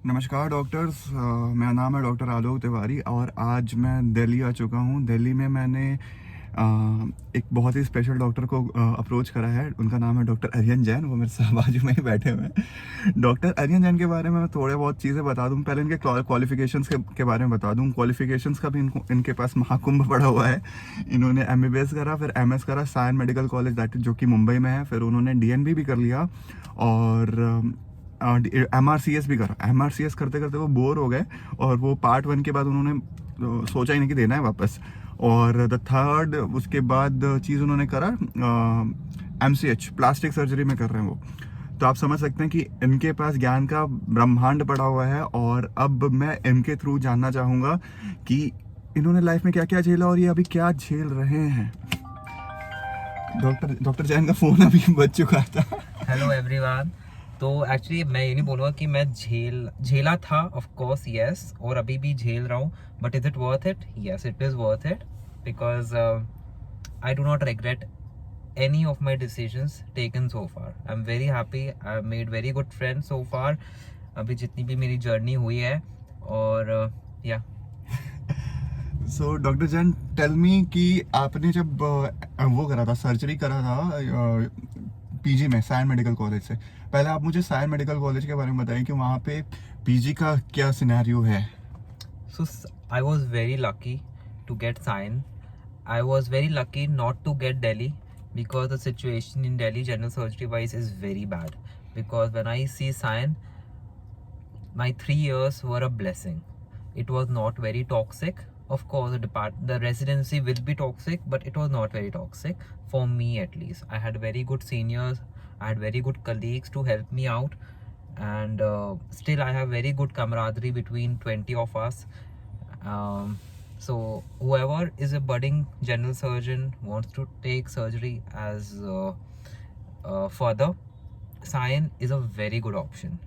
नमस्कार डॉक्टर्स, मेरा नाम है डॉक्टर आलोक तिवारी और आज मैं दिल्ली आ चुका हूँ। दिल्ली में मैंने एक बहुत ही स्पेशल डॉक्टर को अप्रोच करा है। उनका नाम है डॉक्टर अरियन जैन। वो मेरे साथ बाजू में ही बैठे हुए हैं। डॉक्टर अरियन जैन के बारे में मैं थोड़े बहुत चीज़ें बता दूँ। पहले इनके क्वालिफिकेशंस के बारे में बता दूँ। क्वालिफिकेशंस का भी इनके पास महाकुंभ पड़ा हुआ है। इन्होंने MBBS करा, फिर MS करा सायन मेडिकल कॉलेज दैट जो कि मुंबई में है। फिर उन्होंने DNB भी कर लिया और MRCS भी करा। MRCS करते करते वो बोर हो गए और वो पार्ट 1 के बाद उन्होंने सोचा ही नहीं कि देना है वापस। और द थर्ड उसके बाद चीज़ उन्होंने करा MCH प्लास्टिक सर्जरी में कर रहे हैं वो। तो आप समझ सकते हैं कि इनके पास ज्ञान का ब्रह्मांड पड़ा हुआ है। और अब मैं इनके थ्रू जानना चाहूँगा कि इन्होंने लाइफ में क्या क्या झेला और ये अभी क्या झेल रहे हैं। डॉक्टर जैन का फ़ोन अभी बज चुका था। Hello everyone. तो एक्चुअली मैं ये नहीं बोलूँगा कि मैं झेला था, ऑफ कोर्स यस, और अभी भी झेल रहा हूँ। But is it worth it? Yes, it is worth it because I do not regret any of my decisions taken so far. I'm very happy. I've made very good friends so far. अभी जितनी भी मेरी journey हुई है और या so doctor Jain tell me कि आपने जब वो करा था, सर्जरी करा था PG में सायन मेडिकल कॉलेज से, पहले आप मुझे सायन मेडिकल कॉलेज के बारे में बताइए कि वहाँ पे PG का क्या सिनेरियो है। So I was very lucky to get Sion. I was very lucky not to get Delhi because the situation in Delhi general surgery wise is very bad. Because when I see Sion, my 3 years were a blessing. It was not very toxic. Of course, the residency will be toxic, but it was not very toxic for me at least. I had very good seniors. I had very good colleagues to help me out, and still I have very good camaraderie between 20 of us. So whoever is a budding general surgeon wants to take surgery as further, Sion is a very good option.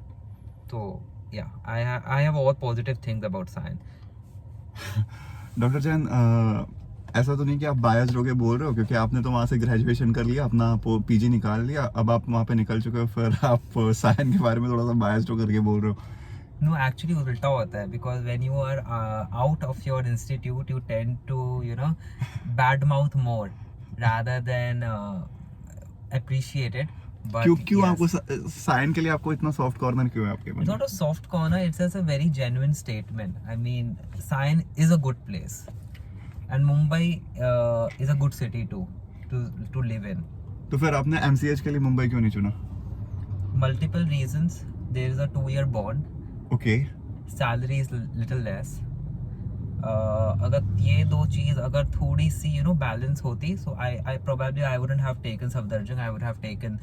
So yeah, I have all positive things about Sion. Doctor Jain, ऐसा तो नहीं कि आप बायस होके बोल रहे हो, क्योंकि आपने तो वहाँ से ग्रेजुएशन कर लिया, अपना PG निकाल लिया, अब आप वहाँ पे निकल चुके हो, फिर आप सायन के बारे में थोड़ा सा बायस्ड होकर के बोल रहे हो। No, actually उल्टा होता है because when you are out of your institute, you tend to, badmouth more rather than appreciate it. But क्यों yes, आपको सायन के लिए आपको इतना सॉफ्ट कॉर्नर क्यों है आपके it's मन not a soft corner. It's just a very genuine statement. I mean, Sion is a good place, and Mumbai is a good city too to live in. में? तो फिर आपने MCH के लिए मुंबई क्यों नहीं चुना? Multiple reasons. There is a 2-year bond. Okay. Salary is little less. अगर ये दो चीज़ अगर थोड़ी सी बैलेंस होती, so I probably I wouldn't have taken Safdarjung. I would have taken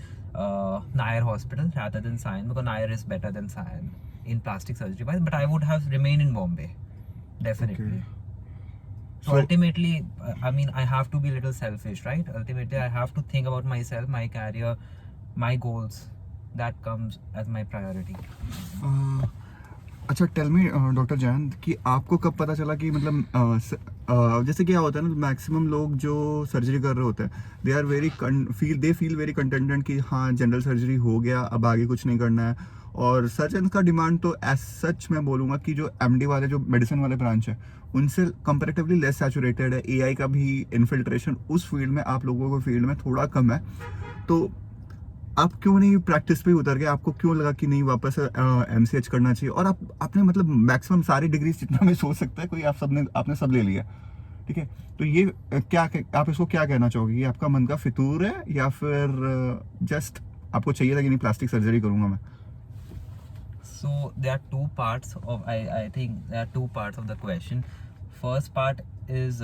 Nair Hospital rather than Sion, because Nair is better than Sion in plastic surgery wise. But I would have remained in Bombay definitely. Okay. So ultimately, I mean, I have to be a little selfish, right? Ultimately, I have to think about myself, my career, my goals. That comes as my priority. अच्छा, tell me doctor Jain कि आपको कब पता चला कि मतलब जैसे क्या होता है ना, मैक्सिमम लोग जो सर्जरी कर रहे होते हैं दे फील वेरी कंटेंटेड कि हाँ जनरल सर्जरी हो गया, अब आगे कुछ नहीं करना है। और सर्जन का डिमांड तो एज सच मैं बोलूँगा कि जो MD वाले जो मेडिसिन वाले ब्रांच है उनसे कंपैरेटिवली लेस सैचुरेटेड है। AI का भी इन्फिल्ट्रेशन उस फील्ड में आप लोगों को फील्ड में थोड़ा कम है। तो आप क्यों नहीं प्रैक्टिस पे उतर गए? आपको क्यों लगा कि नहीं वापस MCH करना चाहिए? और आपने मतलब मैक्सिमम सारी डिग्रीज जितना मैं सोच सकता है, कोई आपने सब ले लिया, ठीक है? तो ये आप इसको क्या कहना चाहोगे? ये आपका मन का फितूर है या फिर जस्ट आपको चाहिए था कि नहीं प्लास्टिक सर्जरी करूंगा मैं? So there are two parts of I think there are two parts of the question. First part is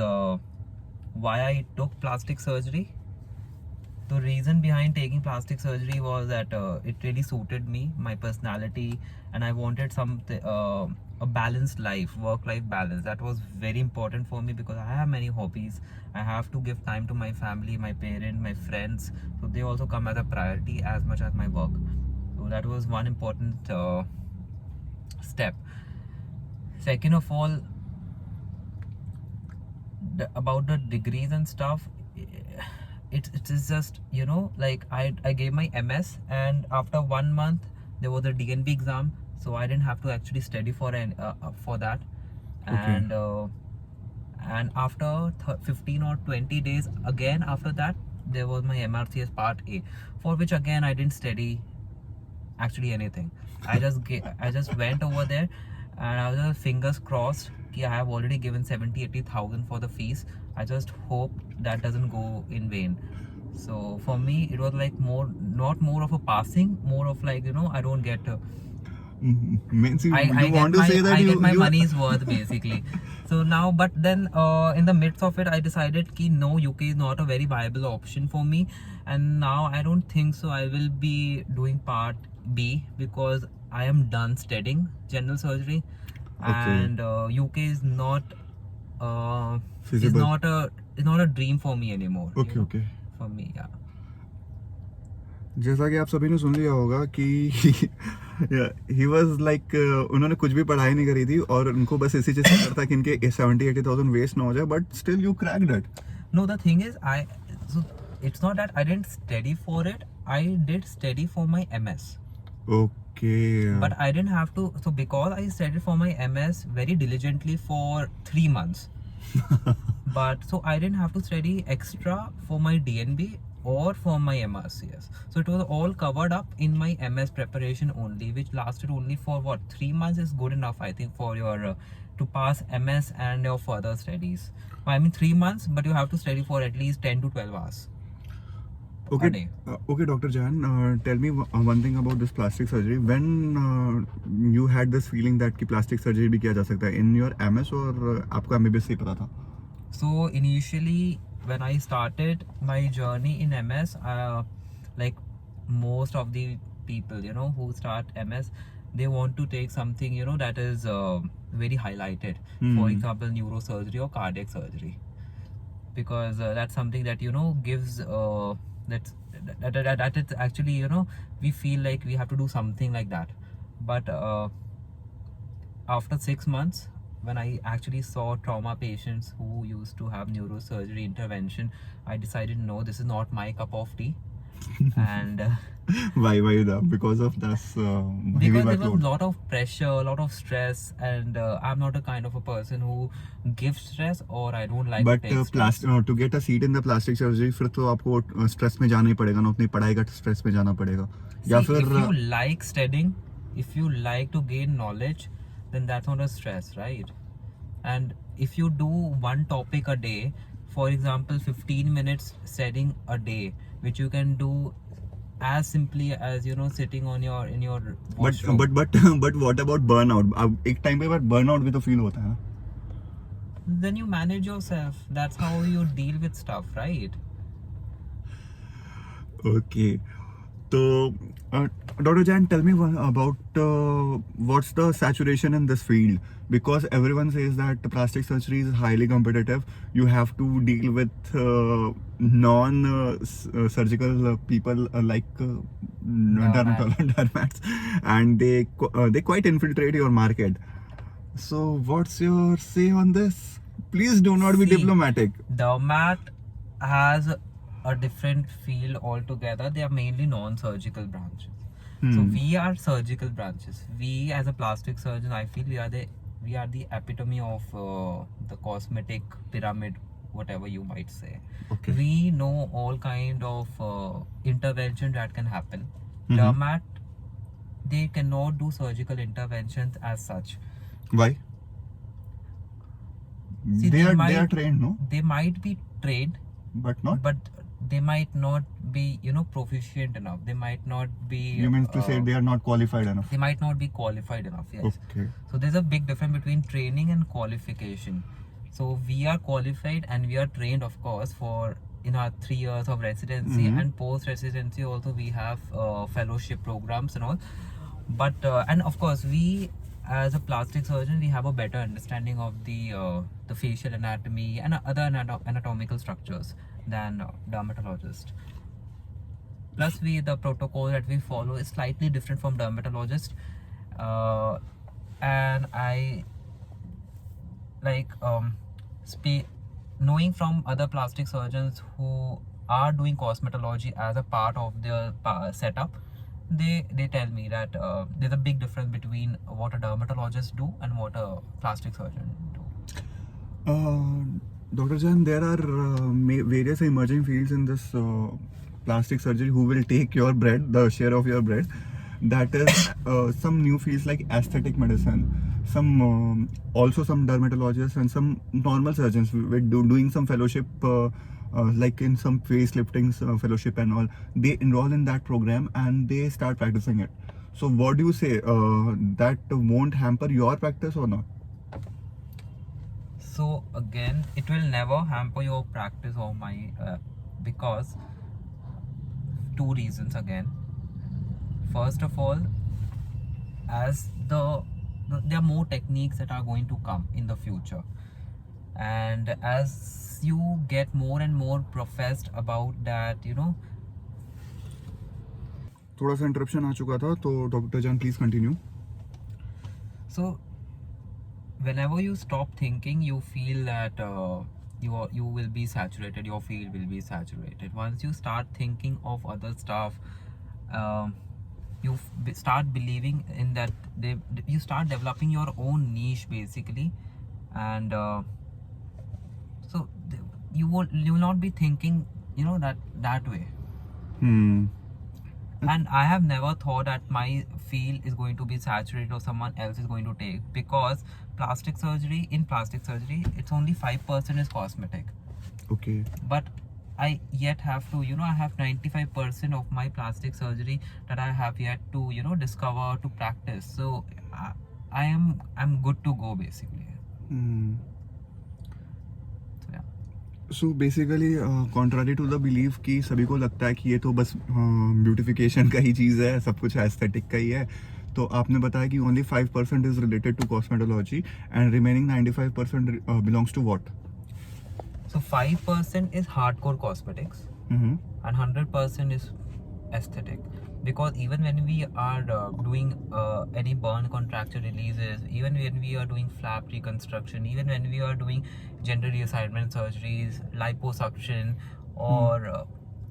why I took plastic surgery. The reason behind taking plastic surgery was that it really suited me, my personality, and I wanted a balanced life, work-life balance. That was very important for me because I have many hobbies. I have to give time to my family, my parents, my friends. So they also come as a priority as much as my work. So that was one important step. Second of all, about the degrees and stuff, it is just like I gave my MS, and after 1 month there was a DNB exam. so I didn't have to actually study for that. Okay. And after 15 or 20 days again after that, there was my MRCS part A, for which again I didn't study actually anything. I just went over there, and I was just fingers crossed कि I have already given 70,000-80,000 for the fees. I just hope that doesn't go in vain. So for me it was like not more of a passing, more of like, you know, I don't get Means you I want to say that I you get my you money's worth basically. So now, but then in the midst of it, I decided कि no, UK is not a very viable option for me, and now I don't think so. I will be doing part B because I am done studying general surgery, Okay. and UK is not Feasible. is not a dream for me anymore. you Okay, know, okay. For me, yeah. जैसा कि आप सभी ने सुन लिया होगा कि he was like उन्होंने कुछ भी पढ़ाई नहीं करी थी और उनको बस इसी चीज से डर था कि इनके 70-80,000 वेस्ट ना हो जाए, but still you cracked it. No, the thing is, so it's not that I didn't study for it. I did study for my MS. Okay. But I didn't have to. So because I studied for my MS very diligently for 3 months, but so I didn't have to study extra for my DNB or for my MRCS. So it was all covered up in my MS preparation only, which lasted only for what, 3 months is good enough, I think, for your to pass MS and your further studies. I mean 3 months, but you have to study for at least 10 to 12 hours. Okay, A day. okay, Dr. Jan, tell me one thing about this plastic surgery. When you had this feeling that कि plastic surgery भी किया जा सकता है, in your MS और आपको MBBS से ही पता था? So initially, when I started my journey in MS, like most of the people, you know, who start MS, they want to take something, you know, that is very highlighted. For example, neurosurgery or cardiac surgery, because that's something that, you know, gives that it's actually, you know, we feel like we have to do something like that. But after 6 months, when I actually saw trauma patients who used to have neurosurgery intervention, I decided no, this is not my cup of tea. And Why that? Because of this heavy because there was a workload. lot of pressure, a lot of stress, and I'm not a kind of a person who gives stress, or I don't like But to take stress. to get a seat in the plastic surgery, फिर तो आपको stress में जाना ही पड़ेगा ना, अपनी पढ़ाई का स्ट्रेस में जाना पड़ेगा. या See, फिर if you like studying, if you like to gain knowledge, then that's not a stress, right? And if you do one topic a day, for example 15 minutes studying a day, which you can do as simply as, you know, sitting on your in your washroom. but what about burnout? अब एक time पे बाद burnout भी तो feel होता है ना. Then you manage yourself. That's how you deal with stuff, right? Okay. So, Dr. Jan, tell me about what's the saturation in this field? Because everyone says that plastic surgery is highly competitive. You have to deal with non-surgical people like dermats, and they quite infiltrate your market. So, what's your say on this? Please do not be See, diplomatic. Dermat has a different field altogether. They are mainly non-surgical branches. So we are surgical branches. We, as a plastic surgeon, I feel we are the epitome of the cosmetic pyramid, whatever you might say. Okay. We know all kind of intervention that can happen. Dermat, they cannot do surgical interventions as such. Why? See, they are trained, no? They might be trained, But not. but they might not be, you know, proficient enough. They might not be. You mean to say they are not qualified enough? They might not be qualified enough. Yes. Okay. So there's a big difference between training and qualification. So we are qualified and we are trained, of course, for in our 3 years of residency, and post residency also we have fellowship programs and all. But and of course we, as a plastic surgeon, we have a better understanding of the facial anatomy and other anatomical structures than dermatologist. Plus the protocol that we follow is slightly different from dermatologist, and I like knowing from other plastic surgeons who are doing cosmetology as a part of their setup, they tell me that there's a big difference between what a dermatologist do and what a plastic surgeon do. Dr. Jan, there are various emerging fields in this plastic surgery who will take your bread, the share of your bread. That is some new fields like aesthetic medicine, some also some dermatologists and some normal surgeons with doing some fellowship, like in some facelifting fellowship and all. They enroll in that program and they start practicing it. So, what do you say? That won't hamper your practice or not? So again, it will never hamper your practice or my because two reasons again. First of all, as there are more techniques that are going to come in the future, and as you get more and more professed about that, थोड़ा सा interruption आ चुका था तो doctor जान please continue. so whenever you stop thinking, you feel that you will be saturated, your field will be saturated. Once you start thinking of other stuff, you start believing in that you start developing your own niche basically, and so you will not be thinking that way. And I have never thought that my field is going to be saturated or someone else is going to take, because in plastic surgery it's only 5% is cosmetic. Okay. But I yet have to, I have 95% of my plastic surgery that I have yet to, discover, to practice. So I'm good to go basically. So yeah. So basically contrary to the believe कि सभी को लगता है कि ये तो बस beautification का ही चीज़ है, सब कुछ एस्थेटिक का ही है. तो आपने बताया कि only 5% is related to cosmetology and remaining 95% belongs to what? So 5% is hardcore cosmetics and 100% is aesthetic. Because even when we are doing any burn contracture releases, even when we are doing flap reconstruction, even when we are doing gender reassignment surgeries, liposuction, or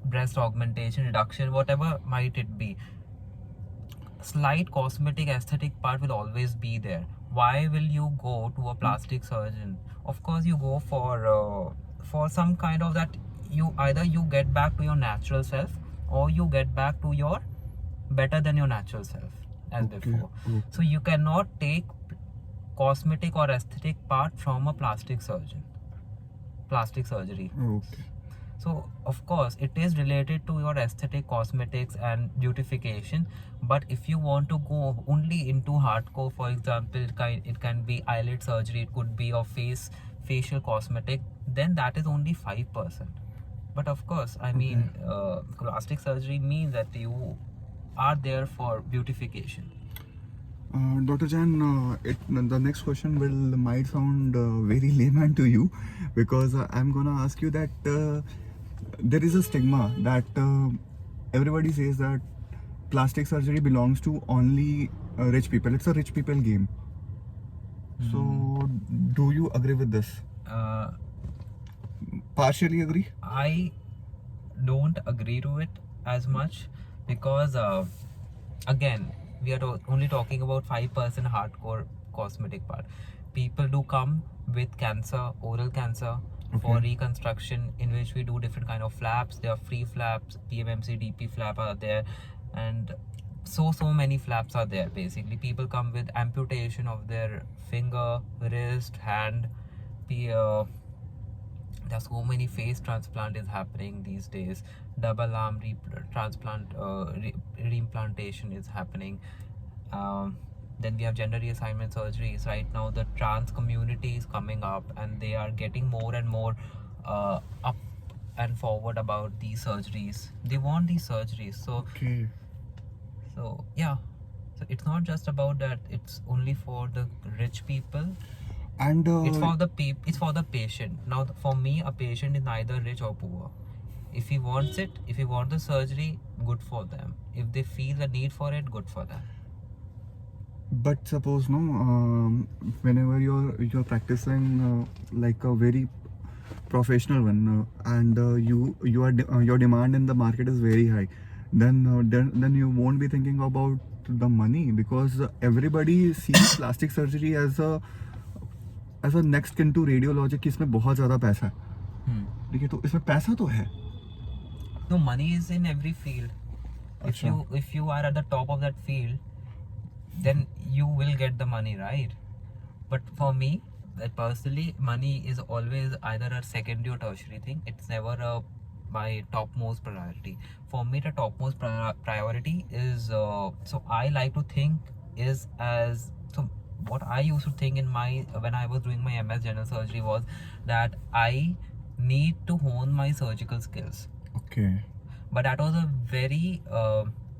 breast augmentation, reduction, whatever might it be, slight cosmetic aesthetic part will always be there. Why will you go to a plastic surgeon? Of course you go for some kind of that, either you get back to your natural self or you get back to your better than your natural self as before. So you cannot take cosmetic or aesthetic part from a plastic surgery. Okay. So of course it is related to your aesthetic, cosmetics and beautification, but if you want to go only into hardcore, for example, it can be eyelid surgery, it could be of facial cosmetic, then that is only 5%. But of course, I mean, plastic surgery means that you are there for beautification. Dr. Jan, the next question might sound very layman to you, because I'm gonna ask you that there is a stigma that everybody says that plastic surgery belongs to only rich people. It's a rich people game. So, do you agree with this? Partially agree? I don't agree to it as much, because again, we are only talking about 5% hardcore cosmetic part. People do come with cancer, oral cancer, for reconstruction, in which we do different kind of flaps. There are free flaps, PMMC, DP flap are there, and so many flaps are there. Basically, people come with amputation of their finger, wrist, hand. There's so many face transplant is happening these days. Double arm transplant, reimplantation is happening. Then we have gender reassignment surgeries. Right now the trans community is coming up and they are getting more and more up and forward about these surgeries. They want these surgeries. So yeah, so it's not just about that it's only for the rich people, and it's for the patient. Now for me, a patient is neither rich or poor. If he wants the surgery, good for them. If they feel the need for it, good for them. But suppose whenever you're practicing like a very professional one, and your demand in the market is very high, then you won't be thinking about the money, because everybody sees plastic surgery as a next kin to radiology कि इसमें बहुत ज़्यादा पैसा है, ठीक है, तो इसमें पैसा तो है. No, money is in every field. अच्छा. If you are at the top of that field, then you will get the money, right? But for me, personally, money is always either a secondary or tertiary thing. It's never my topmost priority. For me, the topmost priority is so I like to think is as so what I used to think in my when I was doing my MS general surgery was that I need to hone my surgical skills. Okay. But that was a very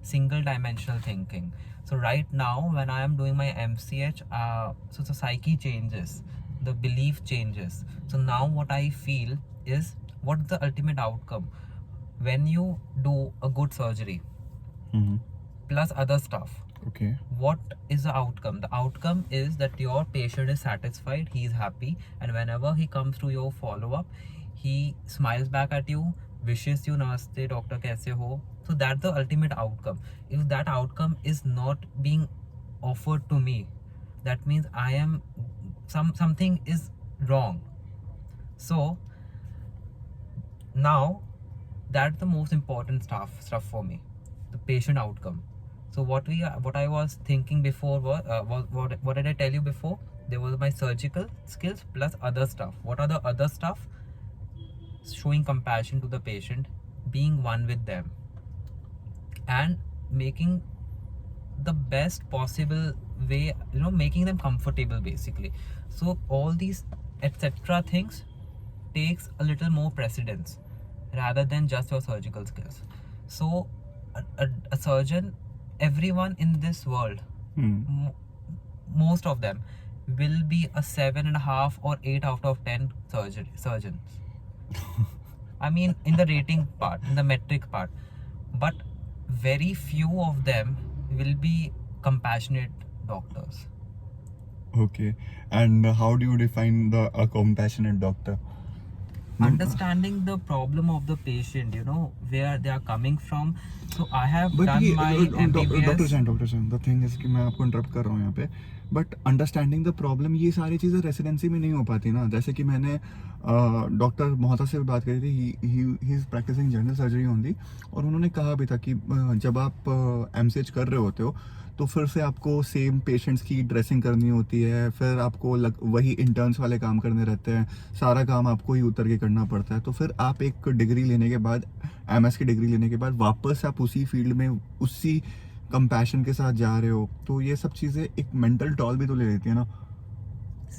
single dimensional thinking. So right now when I am doing my MCH, so the psyche changes, the belief changes. So now what I feel is what's the ultimate outcome when you do a good surgery Mm-hmm. plus other stuff. Okay. What is the outcome? The outcome is that your patient is satisfied, he is happy, and whenever he comes to your follow-up, he smiles back at you, wishes you namaste doctor kaise ho. So that's the ultimate outcome. If that outcome is not being offered to me, that means I am something is wrong. So now that's the most important stuff for me, the patient outcome. So what I was thinking before was what did I tell you before? There was my surgical skills plus other stuff. What are the other stuff? Showing compassion to the patient, being one with them, and making the best possible way, making them comfortable basically. So all these etc things takes a little more precedence rather than just your surgical skills. So a surgeon, everyone in this world, most of them will be a 7.5 or 8 out of 10 surgeons. I mean, in the rating part, in the metric part, but very few of them will be compassionate doctors. Okay. And how do you define a compassionate doctor? Understanding the problem of the patient, where they are coming from. So I have But done my MBBS. Doctor Jain the thing is कि मैं आपको interrupt कर रहा हूँ यहाँ पे, but understanding the problem ये सारी चीज़ें रेसिडेंसी में नहीं हो पाती ना. जैसे कि मैंने डॉक्टर मोहता से भी बात करी थी, he is practising general surgery only, और उन्होंने कहा भी था कि जब आप MCH कर रहे होते हो तो फिर से आपको सेम पेशेंट्स की ड्रेसिंग करनी होती है, फिर आपको वही इंटर्न्स वाले काम करने रहते हैं, सारा काम आपको ही उतर के करना पड़ता है. तो फिर आप एक डिग्री लेने के बाद, MS की डिग्री लेने के बाद वापस आप उसी फील्ड में उसी कंपैशन के साथ जा रहे हो, तो ये सब चीज़ें एक मेंटल टॉल भी तो ले लेती है ना.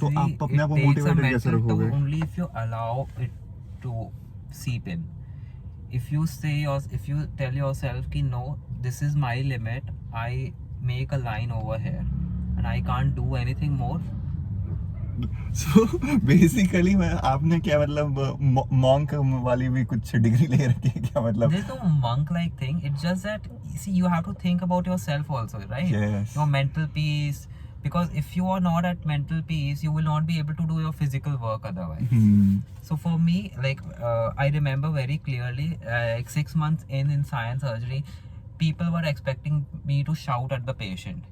तो आप अपने आप को मोटिवेटेड कैसे रखोगे? Only if you allow it to seep in. If you tell yourself कि no, this is my limit, I make a line over here and I can't do anything more. So basically मैं आपने क्या मतलब monk वाली भी कुछ degree ले रखी है क्या मतलब? There's no monk like thing. It's just that you have to think about yourself also, right? Yes. Your mental peace. Because if you are not at mental peace, you will not be able to do your physical work otherwise. So for me, I remember very clearly, 6 months in science surgery, people were expecting me to shout at the patient,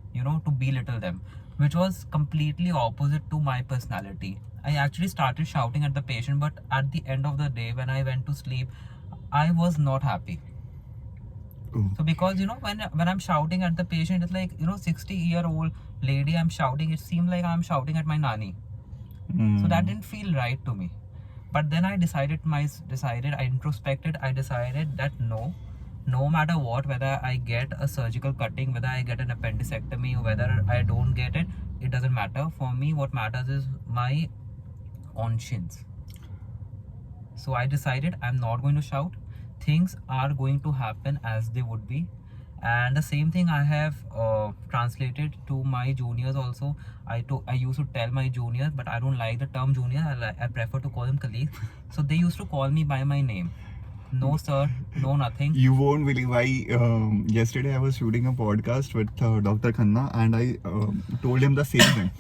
to belittle them, which was completely opposite to my personality. I actually started shouting at the patient, but at the end of the day, when I went to sleep, I was not happy. So because when I'm shouting at the patient, it's like 60-year-old lady I'm shouting, it seemed like I'm shouting at my nani. So that didn't feel right to me. But then I decided, I introspected, I decided that no matter what, whether I get a surgical cutting, whether I get an appendicectomy, or whether I don't get it, it doesn't matter. For me, what matters is my conscience. So I decided I'm not going to shout. Things are going to happen as they would be. And the same thing I have translated to my juniors also. I used to tell my juniors, but I don't like the term junior. I prefer to call them colleagues. So they used to call me by my name. No sir, no nothing. You won't believe, yesterday I was shooting a podcast with Dr. Khanna, and I told him the same thing.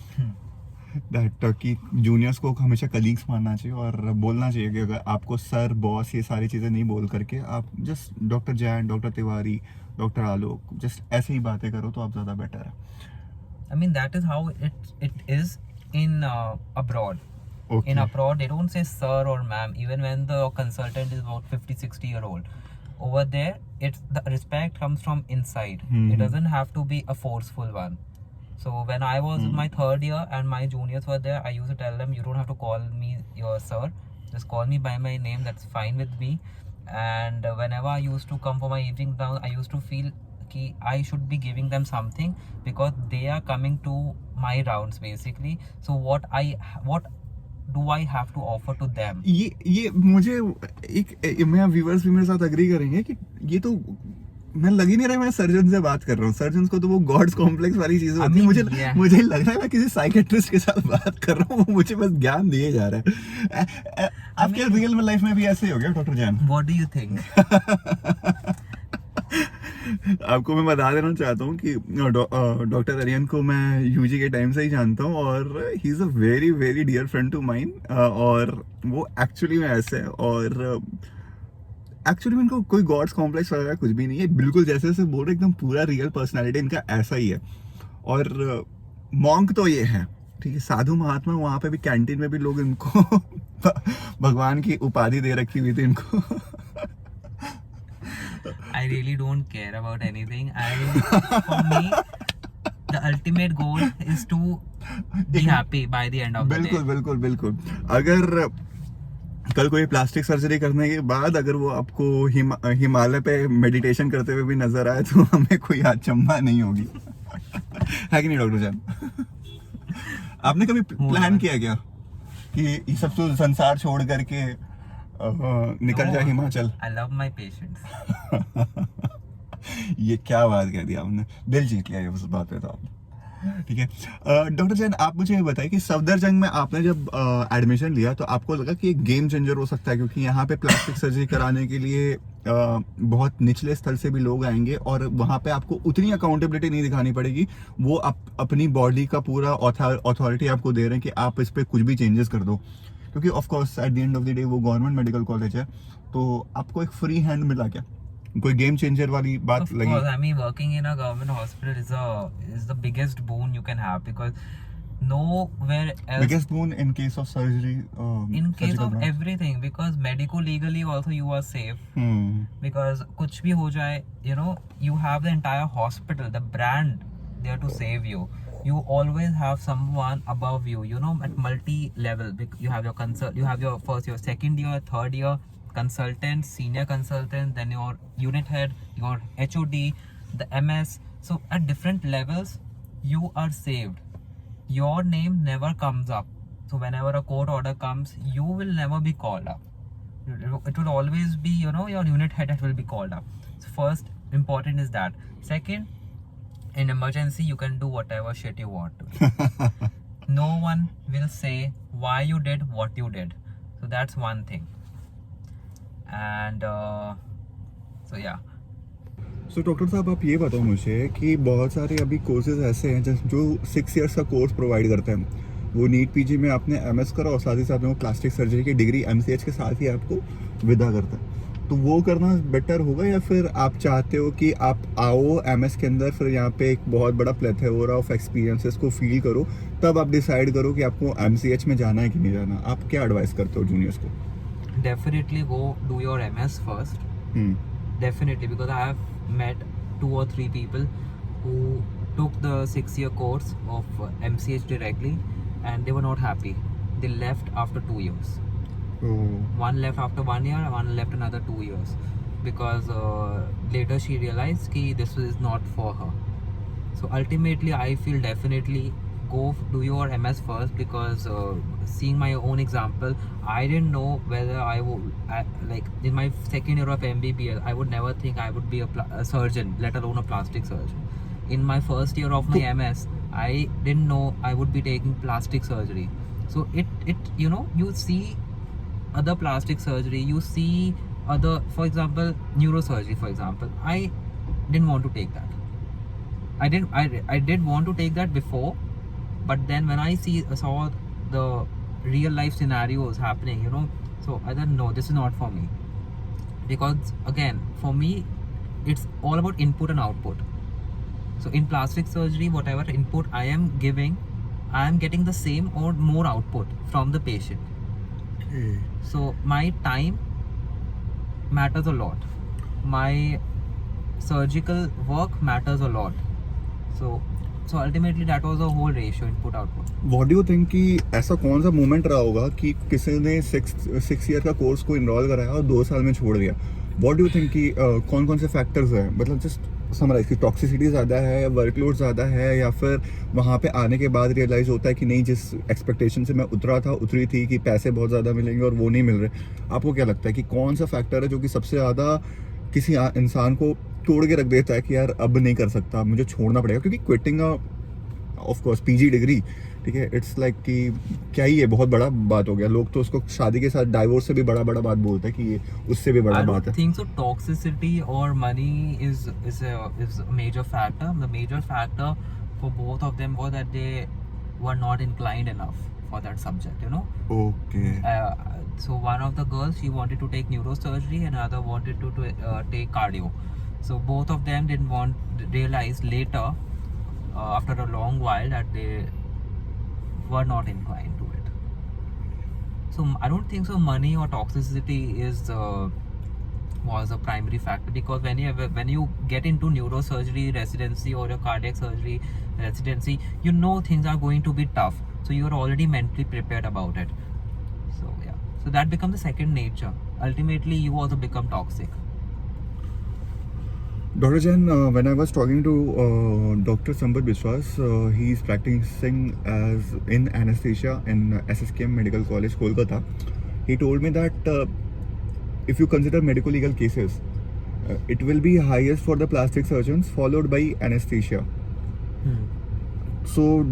That कि juniors को हमेशा colleagues मानना चाहिए और बोलना चाहिए कि अगर आपको सर बॉस ये सारी चीज़ें नहीं बोल करके आप just doctor Jain, doctor Tiwari, doctor Alok, just ऐसे ही बातें करो तो आप ज़्यादा बेटर है. I mean, that is how it is in abroad. Okay. In abroad, they don't say sir or ma'am, even when the consultant is about 50-60-year-old. Over there, it's the respect comes from inside. Mhm. It doesn't have to be a forceful one. So when I was in my third year and my juniors were there, I used to tell them, you don't have to call me your sir, just call me by my name, that's fine with me. And whenever I used to come for my evening down, I used to feel ki I should be giving them something because they are coming to my rounds basically. So what do I have to offer to them? ये मुझे मैं viewers भी मेरे साथ agree करेंगे कि ये तो मैं लग ही नहीं रहा मैं सर्जन से बात कर रहा हूँ. सर्जन को तो वो गॉड्स कॉम्प्लेक्स वाली चीजें होती है. मुझे लग रहा है मैं किसी साइकेट्रिस्ट के साथ बात कर रहा हूँ. वो मुझे बस ज्ञान दिए जा रहा है. आपके रियल में लाइफ में भी ऐसे ही हो गया doctor Jain? What do you think? आपको मैं बता देना चाहता हूँ कि डॉक्टर आर्यन को मैं यूजी के टाइम से ही जानता हूँ और he is a very very dear friend to mine. और वो एक्चुअली में ऐसे है और एक्चुअली में इनको कोई गॉड्स कॉम्प्लेक्स वगैरह कुछ भी नहीं है. बिल्कुल जैसे जैसे बोल रहे एकदम पूरा रियल पर्सनैलिटी इनका ऐसा ही है. और मॉन्क तो ये है, ठीक है, साधु महात्मा. वहाँ पे भी कैंटीन में भी लोग इनको भगवान की उपाधि दे रखी हुई थी इनको. I really don't care about anything. For me, the ultimate goal is to be happy by the end of the day. बिल्कुल. अगर कल कोई प्लास्टिक सर्जरी करने के बाद अगर वो आपको हिमालय पे मेडिटेशन करते हुए भी नजर आए तो हमें कोई अचंभा नहीं होगी. है कि नहीं डॉक्टर जान? आपने कभी प्लान किया क्या कि ये सब तो संसार छोड़ करके निकल जाए Himachal? I love my patients. ये क्या बात कह दी आपने, दिल जीत लिया ये उस बात पे तो आपने. ठीक है. डॉक्टर जैन आप मुझे ये बताइए कि सफदरजंग में आपने जब एडमिशन लिया तो आपको लगा कि एक गेम चेंजर हो सकता है क्योंकि यहाँ पे प्लास्टिक सर्जरी कराने के लिए बहुत निचले स्तर से भी लोग आएंगे और वहाँ पे आपको उतनी अकाउंटेबिलिटी नहीं दिखानी पड़ेगी. वो अपनी बॉडी का पूरा अथॉरिटी आपको दे रहे हैं कि आप इस पर कुछ भी चेंजेस कर दो क्योंकि of course at the end of the day वो गवर्नमेंट मेडिकल कॉलेज है. तो आपको एक फ्री हैंड मिला क्या? कोई गेम चेंजर वाली बात लगी? Of course, I mean working in a government hospital is the biggest boon you can have because nowhere else. Biggest boon in case of surgery. In case surgical of branch. everything because medico legally also you are safe. Because कुछ भी हो जाए, you have the entire hospital, the brand there to save you. You always have someone above you, at multi-level. You have your first year, second year, third year consultant, senior consultant, then your unit head, your HOD, the MS. So at different levels, you are saved. Your name never comes up. So whenever a court order comes, you will never be called up. It will always be, your unit head that will be called up. So first, important is that. Second, in emergency, you can do whatever shit you want to. No one will say why you did what you did. So that's one thing. And so yeah. So doctor साहब आप ये बताओ मुझे कि बहुत सारे अभी courses ऐसे हैं जो 6 इयर्स का कोर्स प्रोवाइड करते हैं. वो नीट पीजी में आपने एमएस करा और साथ ही साथ में वो प्लास्टिक सर्जरी की डिग्री एमसीएच के साथ ही आपको विदा करता है. तो वो करना बेटर होगा या फिर आप चाहते हो कि आप आओ एमएस के अंदर फिर यहाँ पे एक बहुत बड़ा प्लेथोरा ऑफ एक्सपीरियंसेस को फील करो तब आप डिसाइड करो कि आपको एमसीएच में जाना है कि नहीं जाना? आप क्या एडवाइस करते हो जूनियर्स को? Definitely go do your MS first. Definitely, because I have met 2 or 3 people who took the 6-year course of MCH directly and they were not happy. They left after 2 years. One left after 1 year, one left another 2 years because later she realized that this is not for her. So ultimately I feel definitely go do your MS first because seeing my own example, I didn't know whether I would like in my second year of MBBS I would never think I would be a surgeon, let alone a plastic surgeon. In my first year of my MS, I didn't know I would be taking plastic surgery. So it you see other plastic surgery, you see other, for example neurosurgery, for example. I didn't want to take that. I did want to take that before, But then when I saw the real life scenarios happening, you know, so I thought, no, this is not for me. Because again, for me, it's all about input and output. So in plastic surgery, whatever input I am giving, I am getting the same or more output from the patient. Okay. So my time matters a lot. My surgical work matters a lot. So ultimately that was the whole ratio, input output. What do you think कि ऐसा कौन सा moment रहा होगा कि किसी ने 6 year का कोर्स को इनरोल कराया और 2 साल में छोड़ दिया? What do you think कि कौन कौन से फैक्टर्स हैं? मतलब जस्ट समराइज कि टॉक्सिसिटी ज़्यादा है, वर्कलोड ज़्यादा है, या फिर वहाँ पे आने के बाद रियलाइज़ होता है कि नहीं, जिस एक्सपेक्टेशन से मैं उतरी थी कि पैसे बहुत ज़्यादा मिलेंगे और वो नहीं मिल रहे? आपको क्या लगता है कि कौन सा फैक्टर है जो कि सबसे ज़्यादा किसी इंसान को तोड़ के रख देता है कि यार अब नहीं कर सकता, मुझे छोड़ना पड़ेगा? क्योंकि quitting of course PG degree, ठीक है, इट्स लाइक कि क्या ही है, बहुत बड़ा बात हो गया। लोग तो उसको शादी के साथ डाइवोर्स से भी बड़ा बात बोलते हैं कि ये उससे भी बड़ा I बात don't है। think so. Toxicity or money is a major factor. The major factor for both of them was that they were not inclined enough for that subject. You know. Okay. So one of the girls, she wanted to take neurosurgery, and another wanted to take cardio. So both of them didn't realize later, after a long while, that they were not inclined to it. So I don't think so money or toxicity was a primary factor, because when you get into neurosurgery residency or a cardiac surgery residency, you know things are going to be tough, so you are already mentally prepared about it. So yeah, so that becomes the second nature. Ultimately you also become toxic. Dr. Jain, when I was talking to Dr. Sampath Biswas, he's practicing as in anesthesia in SSKM Medical College, Kolkata. He told me that if you consider medical legal cases, it will be highest for the plastic surgeons, followed by anesthesia. So,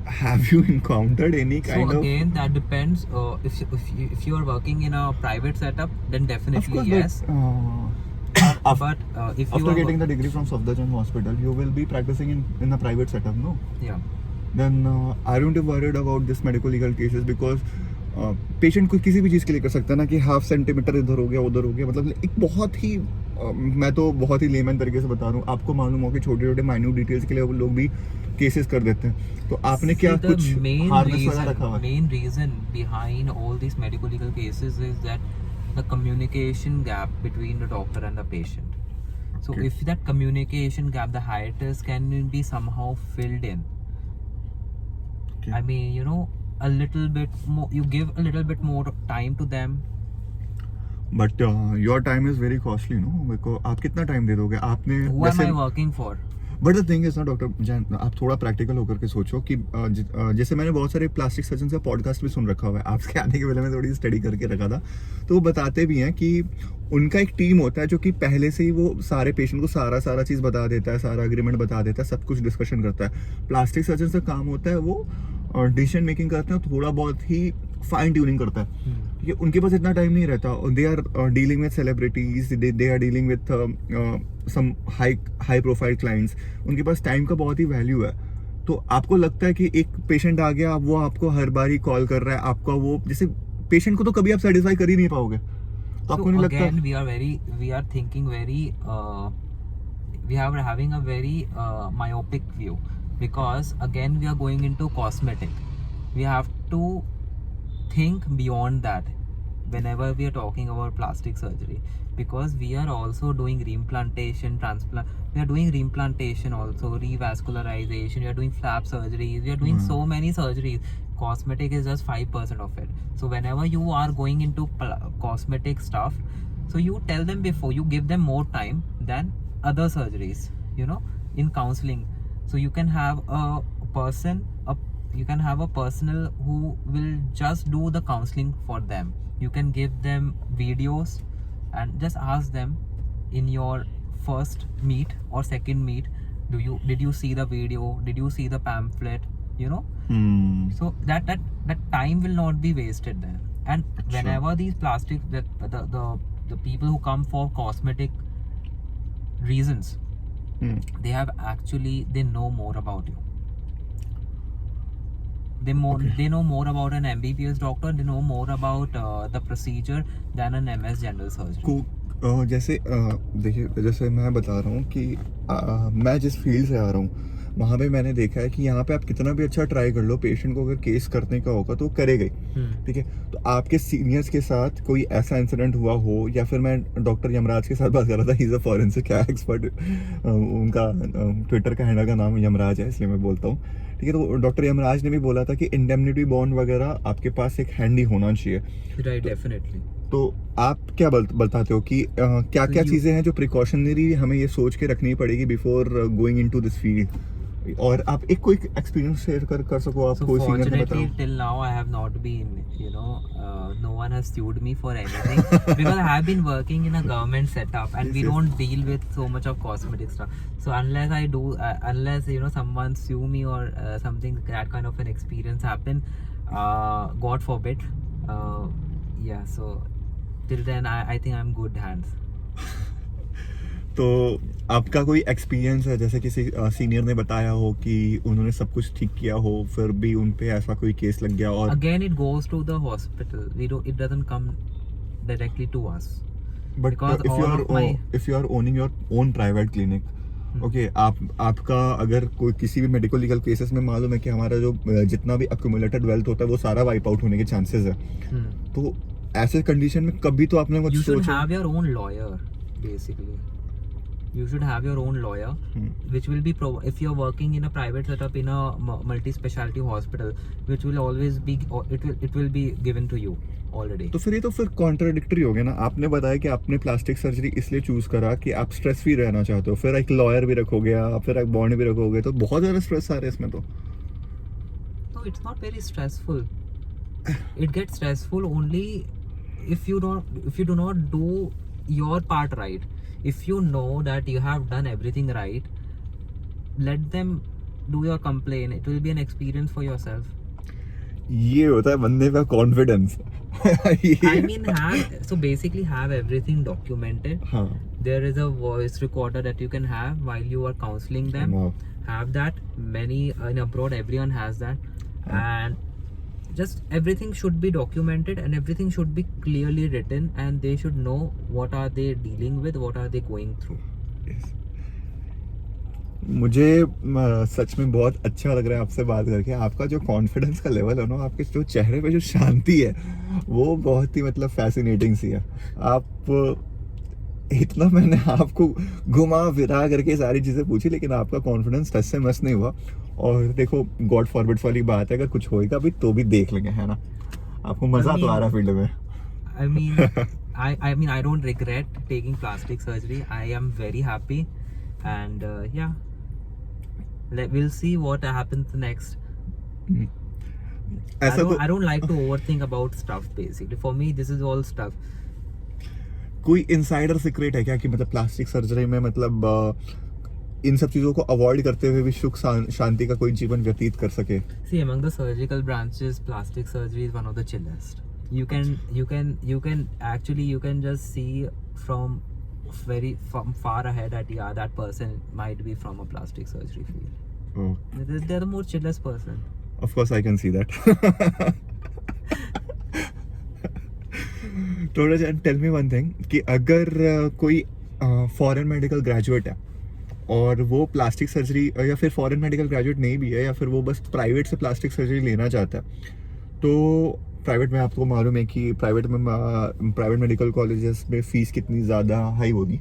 have you encountered any kind So of? again, that depends. If you are working in a private setup, then Of definitely course, yes. but But if you after are getting the degree from Safdarjung Hospital, you will be practicing in a private setup, no? yeah. Then aren't you worried about this medical legal cases? Because patient को किसी भी चीज़ के लिए कर सकता है ना, कि हाफ सेंटीमीटर इधर हो गया उधर हो गया, मतलब एक बहुत ही मैं तो बहुत ही लेमन तरीके से बता रहा हूँ, आपको मालूम हो कि छोटे छोटे माइन्यूट डिटेल्स के लिए वो लोग भी केसेस कर देते हैं। तो आपने क्या See, the कुछ हार्नेस वगैरह रखा हुआ है? main reason behind all these medical legal cases is that the communication gap between the doctor and the patient. So Okay. if that communication gap, the hiatus, can be somehow filled in. Okay. I mean, you know, a little bit more, you give a little bit more time to them. But your time is very costly, no? मेरे को आप कितना time दे दोगे? आपने Who am I working for? But the thing is ना doctor Jain, आप थोड़ा practical होकर के सोचो कि जैसे मैंने बहुत सारे प्लास्टिक सर्जन का पॉडकास्ट भी सुन रखा हुआ है, आपके आने के पहले मैं थोड़ी स्टडी करके रखा था, तो वो बताते भी हैं कि उनका एक टीम होता है जो कि पहले से ही वो सारे पेशेंट को सारा चीज़ बता देता है, सारा एग्रीमेंट बता देता है, सब कुछ डिस्कशन करता है। प्लास्टिक सर्जन का काम होता है वो डिसीजन मेकिंग करते हैं, थोड़ा बहुत ही फाइन ट्यूनिंग करता है। ठीक है, उनके पास इतना टाइम नहीं रहता। They are dealing with celebrities, they are dealing with some high profile clients, उनके पास टाइम का बहुत ही वैल्यू है। तो आपको लगता है कि एक पेशेंट आ गया, वो आपको हर बार ही कॉल कर रहा है, आपका वो जैसे पेशेंट को तो कभी आप सेटिस्फाई कर ही नहीं पाओगे, तो आपको नहीं लगता? Again, we are thinking very, we are having a very myopic view, because again we are going into cosmetic. We have to think beyond that whenever we are talking about plastic surgery, because we are also doing reimplantation, transplant, we are doing reimplantation also, revascularization, we are doing flap surgeries, we are doing so many surgeries. Cosmetic is just 5% of it. So whenever you are going into cosmetic stuff, so you tell them before, you give them more time than other surgeries, you know, in counseling. So you can have a person, you can have a personal who will just do the counseling for them. You can give them videos and just ask them in your first meet or second meet, did you see the video, did you see the pamphlet, you know? So that time will not be wasted there. And whenever these plastic, the people who come for cosmetic reasons, they know more about you. They know more about an MBBS doctor. They know more about the procedure than an MS general surgery. को जैसे देखिए, जैसे मैं बता रहा हूँ कि मैं जिस फील्ड से आ रहा हूँ वहाँ पे मैंने देखा है कि यहाँ पे आप कितना भी अच्छा ट्राई कर लो, पेशेंट को अगर केस करने का होगा तो वो करेगा ही। ठीक है, तो आपके सीनियर्स के साथ कोई ऐसा इंसिडेंट हुआ हो, या फिर मैं डॉक्टर यमराज के साथ बात कर रहा था, ही इज़ अ फॉरेंसिक एक्सपर्ट, उनका ट्विटर का हैंडल का नाम यमराज है इसलिए मैं बोलता हूँ। ठीक है, तो डॉक्टर यमराज ने भी बोला था कि इंडेमनिटी बॉन्ड वगैरह आपके पास एक हैंडी होना चाहिए। Right, definitely. तो आप क्या बताते हो कि क्या क्या चीज़ें हैं जो प्रिकॉशनरी हमें ये सोच के रखनी पड़ेगी before going into this field, और आप एक कोई एक्सपीरियंस शेयर कर सको, आप So कोई सीनियर ने fortunately, बताओ। till now I have not been, no one has sued me for anything because I have been working in a government setup and we Yes. don't deal with so much of cosmetic stuff. So unless I do, unless someone sue me or something, that kind of an experience happen, God forbid. Yeah. So till then, I think I'm good hands. तो आपका कोई experience है, जैसे किसी senior ने बताया हो कि उन्होंने सब कुछ ठीक किया हो, फिर भी उन पे ऐसा कोई केस लग गया, और Again, it goes to the hospital. It doesn't come directly to us. But because all of my- if you are owning your own private clinic, okay, आपका अगर कोई किसी भी मेडिकल लीगल केसेस में मालूम है कि हमारा जो जितना भी अक्यूमुलेटेड वेल्थ होता है वो सारा वाइप आउट होने के चांसेस है, तो ऐसे कंडीशन में कभी तो आपने कुछ You should सोचा? have your own lawyer, basically. You should have your own lawyer, which will be if you're working in a private setup in a multi-specialty hospital, which will always be it will be given to you already. तो फिर ये तो फिर contradictory हो गया ना। आपने बताया कि आपने प्लास्टिक सर्जरी इसलिए चूज करा कि आप स्ट्रेस फ्री रहना चाहते हो, फिर एक लॉयर भी रखोगे आप, फिर एक बॉन्ड भी रखोगे, तो बहुत ज्यादा स्ट्रेस आ रहा है इसमें तो। No, it's not very stressful. It gets stressful only if you do not do your part right. If you know that you have done everything right, let them do your complaint. It will be an experience for yourself. ये होता है बंदे का confidence. I mean, so basically have everything documented. हाँ, There is a voice recorder that you can have while you are counseling them. wow. Have that. Many in abroad, everyone has that, and just everything should be documented and everything should be clearly written, and they should know what are they dealing with, what are they going through. Yes. मुझे सच में बहुत अच्छा लग रहा है आपसे बात करके। आपका जो कॉन्फिडेंस का लेवल है ना, आपके जो चेहरे पे जो शांति है, वो बहुत ही मतलब फैसिनेटिंग सी है। आप इतना, मैंने आपको घुमा फिरा करके सारी चीज़ें पूछी, लेकिन आपका कॉन्फिडेंस टच से मस नहीं हुआ। और देखो, गॉड फॉरबिड वाली बात है, अगर कुछ होएगा भी तो भी देख लेंगे, है ना। आपको मज़ा तो आ रहा फील्ड में। I mean, I don't regret taking plastic surgery. I am very happy, and yeah, we'll see what happens next. ऐसा तो I don't like to overthink about stuff. Basically, for me, this is all stuff. कोई insider secret है क्या कि मतलब plastic surgery में मतलब इन सब चीज़ों को अवॉइड करते हुए भी सुख शांति का कोई जीवन व्यतीत कर सके? See, among the surgical branches, plastic surgery is one of the chillest. You can just see from far ahead that that person might be from a plastic surgery field. Oh, They're the more chillest person. of course I can see that. Torajan, tell me one thing कि अगर कोई foreign medical graduate है और वो plastic surgery, या फिर foreign medical graduate नहीं भी है, या फिर वो बस प्राइवेट से प्लास्टिक सर्जरी लेना चाहता है, तो प्राइवेट में आपको मालूम है कि प्राइवेट मेडिकल कॉलेजेस में फ़ीस कितनी ज़्यादा हाई होगी,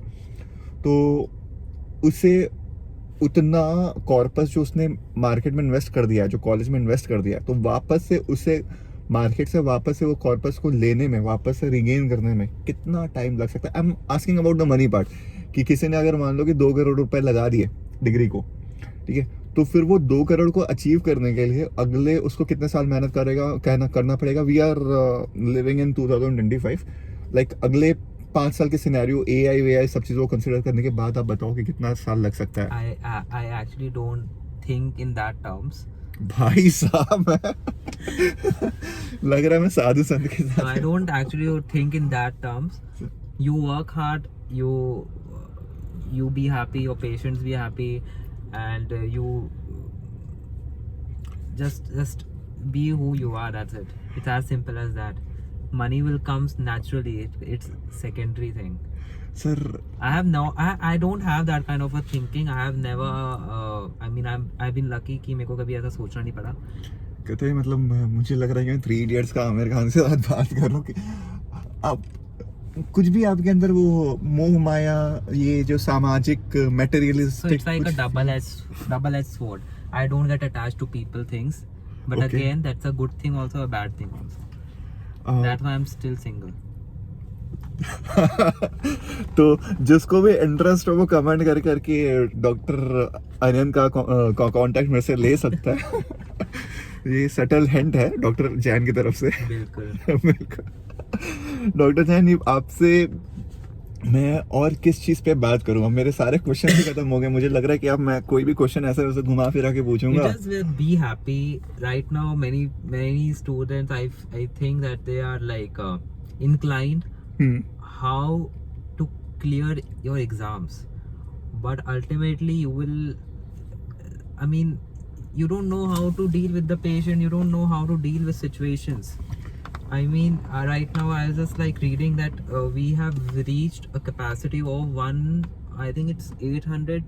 तो उसे उतना कॉर्पस जो उसने मार्केट में इन्वेस्ट कर दिया है, जो कॉलेज में इन्वेस्ट कर दिया है, तो वापस से उसे मार्केट से वापस से वो कॉर्पस को लेने में, वापस से रिगेन करने में कितना टाइम लग सकता है? I am asking about the money part, कि किसी ने अगर मान लो कि 2 करोड़ रुपए लगा दिए डिग्री को, ठीक है, तो फिर वो 2 करोड़ को अचीव करने के लिए अगले उसको कितने साल मेहनत करना पड़ेगा? We are living in 2025, like अगले 5 साल के सिनेरियो, AI सब चीज़ों को कंसिडर करने के बाद आप बताओ कि कितना साल लग सकता है? I actually don't think in that terms. भाई साहब, लग रहा है मैं साधु संत के No, साथ। I don't actually think in that terms. You work hard, you be happy, your patients be happy, and you just be who you are. That's it. It's as simple as that. Money will comes naturally. It's secondary thing. Sir I don't have that kind of a thinking. I have never I mean I've been lucky कि मेरे को कभी ऐसा सोचना नहीं पड़ा. कहते हैं मतलब मुझे लग रहा है कि मैं 3 इडियट्स का आमिर खान से साथ बात कर रहा हूँ कि आप कुछ भी आपके अंदर वो मोह माया ये जो सामाजिक So materialistic it's like a double-edged sword. I don't get attached to people things, but Okay. again that's a good thing also, a bad thing also. That's why I'm still single. तो जिसको भी interest हो वो comment करके doctor Aryan का contact मेरे से ले सकता है. ये सटल हिंट है डॉक्टर जैन की तरफ से. बिल्कुल. बिल्कुल. डॉक्टर जैन आपसे मैं और किस चीज पे बात करूंगा, मेरे सारे क्वेश्चन भी खत्म हो गए. मुझे लग रहा है कि अब मैं कोई भी क्वेश्चन ऐसे वैसे घुमा फिरा के You पूछूंगा. just will be happy. Right now many students I think that they are like inclined hmm. how to clear your exams, but ultimately you will, I mean, you don't know how to deal with the patient, you don't know how to deal with situations. I mean, right now I was just like reading that we have reached a capacity of I think it's 800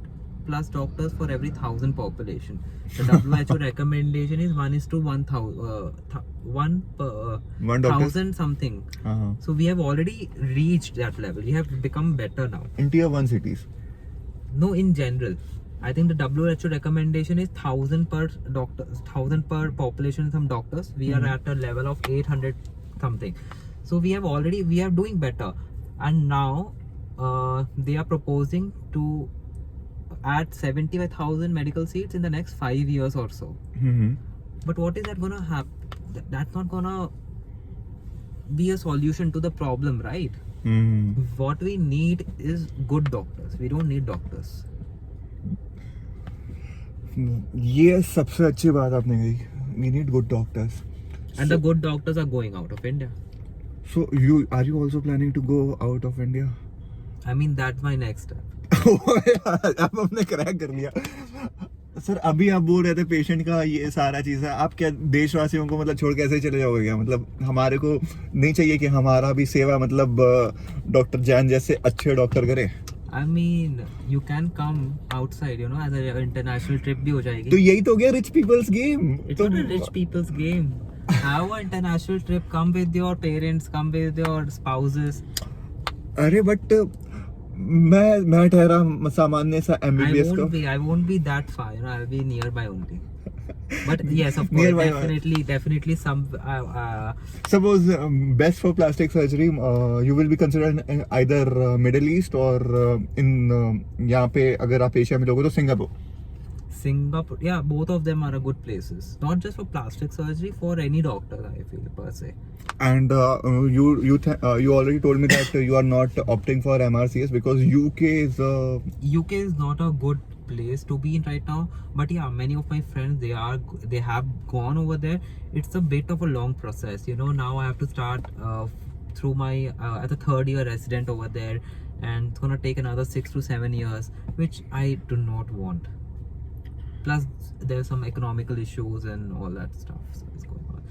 plus doctors for every 1,000 population. The WHO recommendation is 1:1,000, 1 per One doctor? 1,000 something. हाँ. So we have already reached that level. We have become better now. In tier 1 cities. No, in general, I think the WHO recommendation is 1,000 per doctor, 1,000 per population. Some doctors. We are at a level of 800 something. So we are doing better. And now they are proposing to add 75,000 medical seats in the next 5 years or so. Hmm. But what is that gonna happen? That's not gonna be a solution to the problem, right? Hmm. What we need is good doctors. We don't need doctors. ये सबसे अच्छी बात आपने कही. We need good doctors. And the good doctors are going out of India. So are you also planning to go out of India? I mean, that's my next step. अब हमने crack कर लिया. सर अभी आप बोल रहे थे patient का ये सारा चीज है, आप क्या देशवासियों को मतलब छोड़ के ऐसे ही चले जाओगे क्या? मतलब हमारे को नहीं चाहिए कि हमारा भी सेवा मतलब डॉक्टर जैन जैसे अच्छे डॉक्टर करे? I mean, you can come outside, as an international trip भी हो जाएगी. तो यही तो हो गया rich people's game. It's not a rich people's game. Have an international trip. Come with your parents. Come with your spouses. अरे but मैं ठहरा सामान्य सा एमबीबीएस का. I won't be that far. I'll be nearby only. But yes, of course, Nearby. definitely some. Suppose best for plastic surgery, you will be considered in either Middle East or in यहाँ पे अगर आप Asia में लोगे तो Singapore. Singapore, yeah, both of them are a good places. Not just for plastic surgery, for any doctor, I feel per se. And you already told me that you are not opting for MRCS because UK is not a good place to be in right now. But yeah, many of my friends they have gone over there. It's a bit of a long process. Now I have to start through my as a third year resident over there, and it's gonna take another 6 to 7 years, which I do not want. Plus there's some economical issues and all that stuff is going on.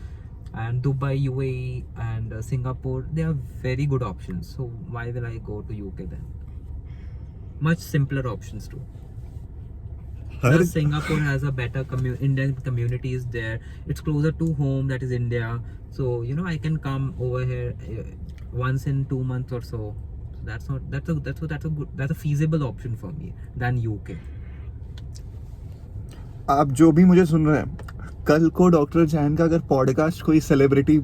And Dubai, UAE and Singapore, they are very good options. So why will I go to UK then? Much simpler options too. Plus Singapore has a better Indian community is there. It's closer to home, that is India. So I can come over here once in 2 months or so. So that's a feasible option for me than UK. आप जो भी मुझे सुन रहे हैं, कल को doctor Jain का अगर पॉडकास्ट कोई सेलिब्रिटी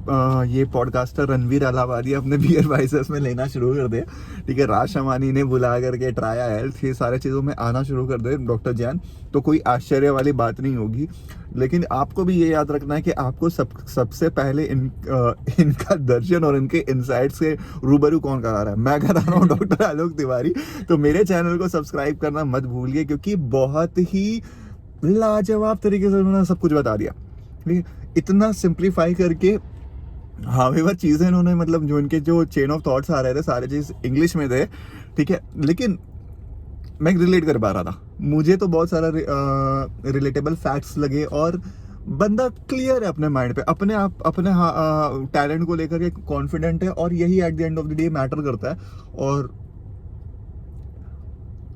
ये पॉडकास्टर रणवीर अलाहाबादी अपने बियर वाइसेस में लेना शुरू कर दे, ठीक है, राज शमानी ने बुला करके ट्राया हेल्थ ये सारे चीज़ों में आना शुरू कर दे डॉक्टर जैन, तो कोई आश्चर्य वाली बात नहीं होगी. लेकिन आपको भी ये याद रखना है कि आपको सबसे पहले इनका दर्शन और इनके इनसाइट्स से रूबरू कौन करा रहा है. मैं करा रहा हूँ डॉक्टर आलोक तिवारी. तो मेरे चैनल को सब्सक्राइब करना मत भूलिए, क्योंकि बहुत ही लाजवाब तरीके से उन्होंने सब कुछ बता दिया. ठीक है, इतना सिंप्लीफाई करके. हाँ वह चीज़ें इन्होंने मतलब जो इनके जो चेन ऑफ थॉट्स आ रहे थे सारे चीज़ इंग्लिश में थे, ठीक है, लेकिन मैं रिलेट कर पा रहा था. मुझे तो बहुत सारा रिलेटेबल फैक्ट्स लगे और बंदा क्लियर है अपने माइंड पे, अपने आप अपने टैलेंट को लेकर के कॉन्फिडेंट है, और यही at the end of the day matter करता है।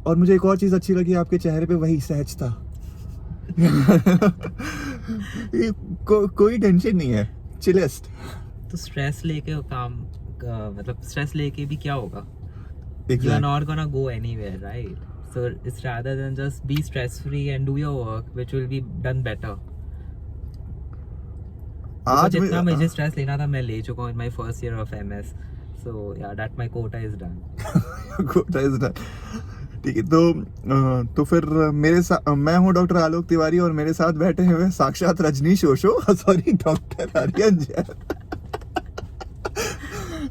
और मुझे एक और चीज अच्छी लगी आपके चेहरे पे, वही सहजता। कोई टेंशन नहीं है, चिलेस्ट। तो स्ट्रेस लेके काम मतलब स्ट्रेस लेके भी क्या होगा? You are Exactly. not gonna go anywhere, right? So it's rather than just be stress free and do your work, which will be done better. आज जितना मुझे स्ट्रेस लेना था मैं ले चुका हूँ in my first year of MS. So yeah, that my quota is done. ठीक है, तो फिर मेरे साथ मैं हूँ डॉक्टर आलोक तिवारी, और मेरे साथ बैठे हुए साक्षात रजनीश ओशो, सॉरी डॉक्टर आर्यन जैन।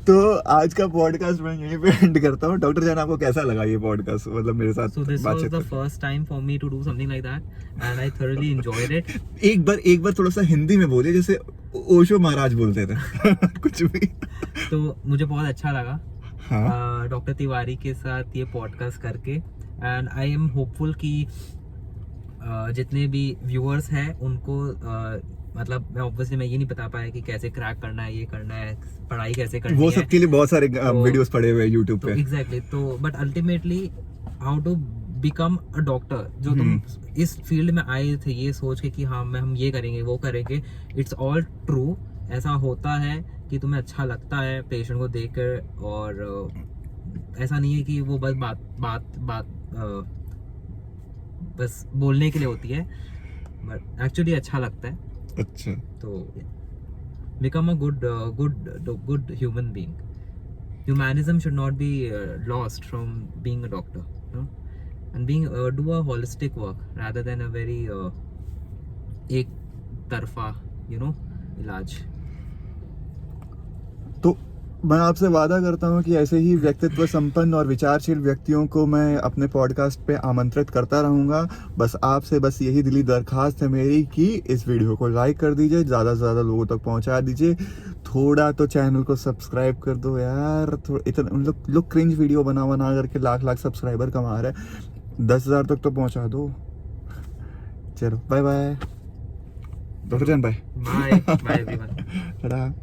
तो आज का पॉडकास्ट मैं यहीं पे एंड करता हूँ। डॉक्टर जैन, आपको कैसा लगा ये पॉडकास्ट, मतलब मेरे साथ So this was बातचीत the करके? first time for me to do something like that, and I thoroughly enjoyed it. एक बार थोड़ा सा हिंदी में बोलिए, जैसे ओशो महाराज बोलते थे। कुछ भी। तो मुझे बहुत अच्छा लगा हाँ। डॉक्टर तिवारी के साथ ये पॉडकास्ट करके, एंड आई एम होपफुल कि जितने भी व्यूअर्स हैं उनको मतलब मैं ऑब्वियसली मैं ये नहीं बता पाया कि कैसे क्रैक करना है, ये करना है, पढ़ाई कैसे करनी वो है, सबके लिए बहुत सारे वीडियोस पड़े हुए हैं यूट्यूब तो पे। एग्जैक्टली तो but ultimately how to become a doctor, जो तुम इस फील्ड में आए थे ये सोच के कि हाँ हम ये करेंगे वो करेंगे, इट्स ऑल ट्रू। ऐसा होता है कि तुम्हें अच्छा लगता है पेशेंट को देखकर, और ऐसा नहीं है कि वो बस बात बस बोलने के लिए होती है, बट एक्चुअली अच्छा लगता है। अच्छा, तो become a good human being. Humanism should not be lost from being a doctor, you know? And do a holistic work rather than a very एक तरफा, you know, इलाज। तो मैं आपसे वादा करता हूँ कि ऐसे ही व्यक्तित्व संपन्न और विचारशील व्यक्तियों को मैं अपने पॉडकास्ट पे आमंत्रित करता रहूँगा। बस आपसे बस यही दिली दरखास्त है मेरी कि इस वीडियो को लाइक कर दीजिए, ज़्यादा से ज़्यादा लोगों तक पहुँचा दीजिए, थोड़ा तो चैनल को सब्सक्राइब कर दो यार। इतना उन लोग क्रिंज वीडियो बना करके लाख सब्सक्राइबर कमा रहे हैं, 10,000 तक तो पहुँचा दो। चलो bye bye doctor Jain, bye bye everyone. Tata.